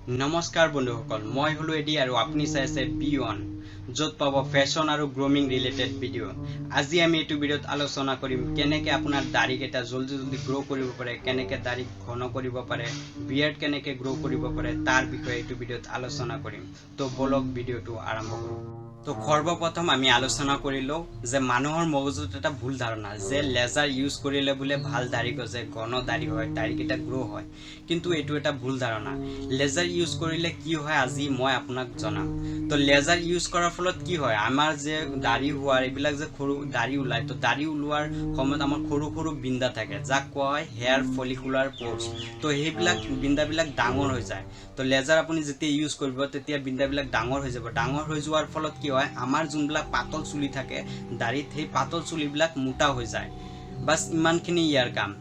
नमस्कार बंधुসকল মই হলো এডি আৰু আপুনি চাই আছে B1 যত পাব ফ্যাশন আৰু গ্ৰুমিং ৰিলেটেড ভিডিও। আজি আমি এই ভিডিওত আলোচনা কৰিম কেনেকৈ আপোনাৰ দাড়ি কেটা জলদি জলদি গ্ৰো কৰিব পাৰে, কেনেকৈ দাড়ি ঘন কৰিব পাৰে, বিয়াৰ্ড কেনেকৈ গ্ৰো কৰিব পাৰে তাৰ বিষয়ে এই ভিডিওত আলোচনা কৰিম। তো বলক ভিডিওটো আৰম্ভ কৰো। তো সৰ্বপ্ৰথম আমি আলোচনা কৰিলো যে মানুহৰ মগজুত এটা ভুল ধাৰণা যে লেজাৰ ইউজ কৰিলে বুলে ভাল দাড়ি গজে, ঘন দাড়ি হয়, দাড়ি কেটা গ্ৰো হয়, কিন্তু এটো এটা ভুল ধাৰণা। লেজাৰ ইউজ কৰিলে কি হয় আজি মই আপোনাক জনাম। তো লেজাৰ ইউজ কৰাৰ ফলত কি হয়, আমাৰ যে দাড়ি হোৱাৰ এইবিলাক যে সৰু দাড়ি ওলায়, তো দাড়ি ওলোৱাৰ সময়ত আমাৰ সৰু সৰু বিন্দা থাকে যাক কোৱা হয় হেয়াৰ ফলিকুলাৰ প'ৰ্স। তো সেইবিলাক বিন্দাবিলাক ডাঙৰ হৈ যায়। তো লেজাৰ আপুনি যেতিয়া ইউজ কৰিব তেতিয়া বিন্দাবিলাক ডাঙৰ হৈ যাব। ডাঙৰ হৈ যোৱাৰ ফলত কি হয়, আমাৰ যোনবিলাক পাতল চুলি থাকে দাড়িত, সেই পাতল চুলিবিলাক মোটা হৈ যায়। বাস ইমানখিনি ইয়াৰ কাম।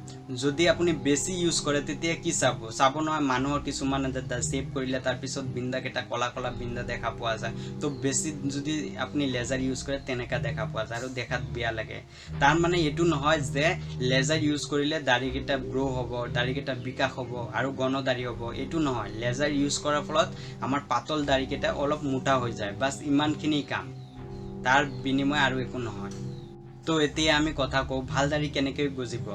যদি আপুনি বেছি ইউজ কৰে তেতিয়া কি চাব নহয়, মানুহৰ কিছুমান সেভ কৰিলে তাৰ পিছত বিন্দা কেটা কলা কলা বিন্দা দেখা পোৱা যায়। তো বেছি যদি আপুনি লেজাৰ ইউজ কৰে তেনেকা দেখা পোৱা যায় আৰু দেখাত বেয়া লাগে। তাৰ মানে এইটো নহয় যে লেজাৰ ইউজ কৰিলে দাড়ি কেটা গ্ৰো হ'ব, দাড়ি কেটা বিকাশ হ'ব আৰু ঘন দাড়ি হ'ব, এইটো নহয়। লেজাৰ ইউজ কৰাৰ ফলত আমাৰ পাতল দাড়ি কেটা অলপ মোটা হৈ যায়, বাস ইমানখিনি কাম, তাৰ বিনিময় আৰু একো নহয়। তো এতিয়া আমি কথা কওঁ ভাল দাড়ি কেনেকৈ গজিব,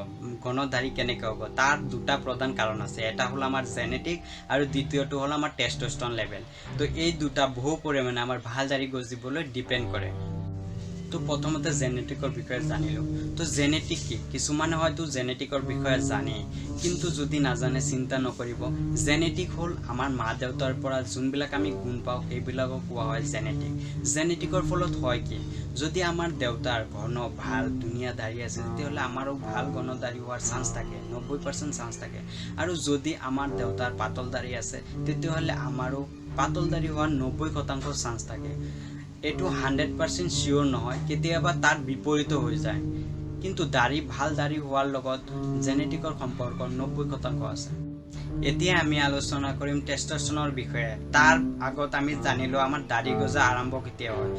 ঘন দাড়ি কেনেকৈ হ'ব। তাৰ দুটা প্ৰধান কাৰণ আছে। এটা হ'ল আমাৰ জেনেটিক আৰু দ্বিতীয়টো হ'ল আমাৰ টেষ্টষ্টেৰন লেভেল। তো এই দুটা বহু পৰিমাণে আমাৰ ভাল দাড়ি গজিবলৈ ডিপেন্ড কৰে। তো প্ৰথমতে জেনেটিকৰ বিষয়ে জানিলো। তো জেনেটিক কি, কিছুমানে হয়তো জেনেটিকৰ বিষয়ে জানে কিন্তু যদি নাজানে চিন্তা নকৰিব। জেনেটিক হ'ল আমাৰ মা দেউতাৰ পৰা যোনবিলাক আমি গুণ পাওঁ সেইবিলাকক কোৱা হয় জেনেটিক। জেনেটিকৰ ফলত হয় কি, যদি আমাৰ দেউতাৰ ঘন ভাল ধুনীয়া দাড়ি আছে তেতিয়াহ'লে আমাৰো ভাল ঘন দাড়ি হোৱাৰ চান্স থাকে, 90% চান্স থাকে। আৰু যদি আমাৰ দেউতাৰ পাতল দাড়ি আছে তেতিয়াহ'লে আমাৰো পাতল দাড়ি হোৱাৰ 90% চান্স থাকে। এটো 100% শিওৰ নহয়, কেতিয়াবা তাৰ বিপৰীত হৈ যায়। কিন্তু ভাল দাড়ি হোৱাৰ লগত জেনেটিকৰ সম্পৰ্ক 90% আছে। এতিয়া আমি আলোচনা কৰিম টেষ্টষ্টেৰনৰ বিষয়ে। তাৰ আগত আমি জানিলো আমাৰ দাড়ি গজা আৰম্ভ কেতিয়া হয়।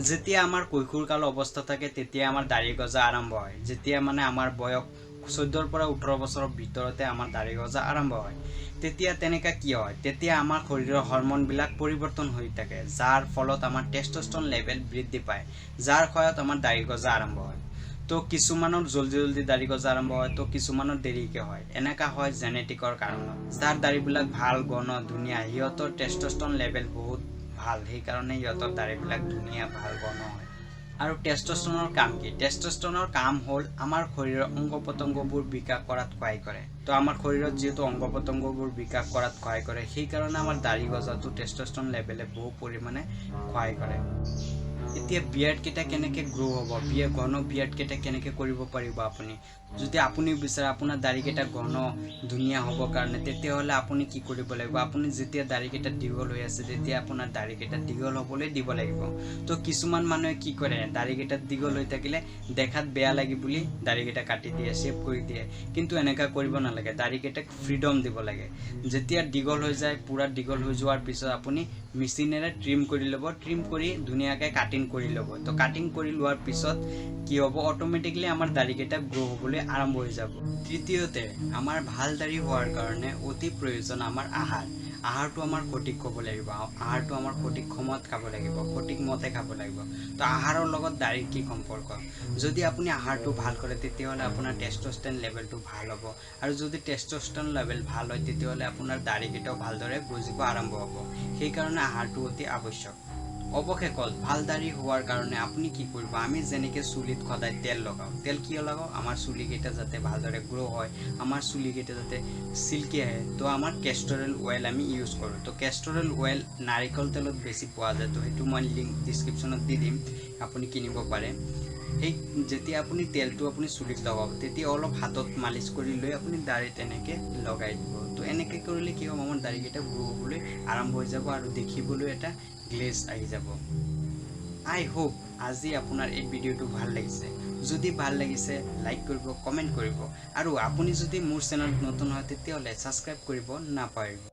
যেতিয়া আমাৰ কৈশোৰকাল অৱস্থা থাকে তেতিয়া আমাৰ দাড়ি গজা আৰম্ভ হয়। যেতিয়া মানে আমাৰ বয়স 14 পৰা 18 বছৰৰ ভিতৰতে আমাৰ দাড়ি গজা আৰম্ভ হয়। তেতিয়া তেনেকা কি হয়, তেতিয়া আমাৰ শৰীৰৰ হৰমনবিলাক পৰিৱৰ্তন হৈ থাকে, যাৰ ফলত আমাৰ টেষ্টষ্টেৰন লেভেল বৃদ্ধি পায়, যাৰ ফলত আমাৰ দাড়ি গজা আৰম্ভ হয়। তো কিছুমানৰ জলদি জলদি দাড়ি গজা আৰম্ভ হয়, তো কিছুমানৰ দেৰিকে হয়। এনেকা হয় জেনেটিকৰ কাৰণত। যাৰ দাড়িবিলাক ভাল ঘন ধুনীয়া সিহঁতৰ টেষ্টষ্টেৰন লেভেল বহুত ভাল, সেইকাৰণে সিহঁতৰ দাড়িবিলাক ধুনীয়া ভাল ঘন হয়। আৰু টেষ্টষ্টেৰনৰ কাম কি, টেষ্টষ্টেৰনৰ কাম হ'ল আমাৰ শৰীৰৰ অংগ পতংগবোৰ বিকাশ কৰাত সহায় কৰে। তো আমাৰ শৰীৰত যেহেতু অংগ পতংগবোৰ বিকাশ কৰাত সহায় কৰে, সেইকাৰণে আমাৰ দাড়ি গজাটো টেষ্টষ্টেৰন লেভেলে বহু পৰিমাণে সহায় কৰে। এতিয়া বিয়াৰ্ড কেটা কেনেকৈ গ্ৰো হ'ব, ঘন বিয়াৰ্ড কেটা কেনেকৈ কৰিব পাৰিব আপুনি। যদি আপুনি বিচাৰে আপোনাৰ দাড়ি কেটা ঘন ধুনীয়া হ'বৰ কাৰণে তেতিয়াহ'লে আপুনি কি কৰিব লাগিব, আপুনি যেতিয়া দাড়ি কেটা দীঘল হৈ আছে তেতিয়া আপোনাৰ দাড়ি কেটা দীঘল হ'বলৈ দিব লাগিব। তো কিছুমান মানুহে কি কৰে, দাড়ি কেটা দীঘল হৈ থাকিলে দেখাত বেয়া লাগে বুলি দাড়ি কেটা কাটি দিয়ে, শেভ কৰি দিয়ে। কিন্তু এনেকা কৰিব নালাগে, দাড়ি কেটাক ফ্ৰীডম দিব লাগে। যেতিয়া দীঘল হৈ যায়, পুৰা দীঘল হৈ যোৱাৰ পিছত আপুনি মেচিনেৰে ট্ৰিম কৰি ল'ব, ট্ৰিম কৰি ধুনীয়াকৈ কাটিং কৰি ল'ব। তো কাটিং কৰি লোৱাৰ পিছত কি হ'ব, অটোমেটিকলি আমাৰ দাড়ি কেটা গ্ৰো হ'বলৈ আৰম্ভ হৈ যাব। তৃতীয়তে আমাৰ ভাল দাড়ি হোৱাৰ কাৰণে অতি প্ৰয়োজন আমাৰ আহাৰটো আমাৰ সঠিক হ'ব লাগিব। আহাৰটো আমাৰ সঠিক সময়ত খাব লাগিব, সঠিক মতে খাব লাগিব। তো আহাৰৰ লগত দাড়িৰ কি সম্পৰ্ক, যদি আপুনি আহাৰটো ভাল কৰে তেতিয়াহ'লে আপোনাৰ টেষ্টষ্টেৰন লেভেলটো ভাল হ'ব। আৰু যদি টেষ্টষ্টেৰন লেভেল ভাল হয় তেতিয়াহ'লে আপোনাৰ দাড়ি কেটাও ভালদৰে গজিব আৰম্ভ হ'ব। সেইকাৰণে আহাৰটো অতি আৱশ্যক। অৱশেষত ভাল দাড়ি হোৱাৰ কাৰণে আপুনি কি কৰিব, আমি যেনেকৈ চুলিত সদায় তেল লগাওঁ, তেল কিয় লগাওঁ, আমাৰ চুলিকেইটা যাতে ভালদৰে গ্ৰো হয়, আমাৰ চুলিকেইটা যাতে চিল্কি আহে। তো আমাৰ কেষ্টৰ অইল আমি ইউজ কৰোঁ। তো কেষ্টৰ অইল নাৰিকল তেলত বেছি পোৱা যায়, তো সেইটো মই লিংক ডিছক্ৰিপশ্যনত দি দিম, আপুনি কিনিব পাৰে। সেই যেতিয়া আপুনি তেলটো আপুনি চুলিত লগাব তেতিয়া অলপ হাতত মালিচ কৰি লৈ আপুনি দাড়িত এনেকৈ লগাই দিব। তো এনেকৈ কৰিলে কি হ'ব, আমাৰ দাড়িকেইটা গ্ৰো হ'বলৈ আৰম্ভ হৈ যাব আৰু দেখিবলৈ এটা গ্লেজ আহি যাব। আই হোপ আজি আপোনাৰ এই ভিডিঅ'টো ভাল লাগিছে। যদি ভাল লাগিছে লাইক কৰিব, কমেণ্ট কৰিব, আৰু আপুনি যদি মোৰ চেনেলত নতুন হয় তেতিয়াহ'লে ছাবস্ক্ৰাইব কৰিব নাপাহৰিব।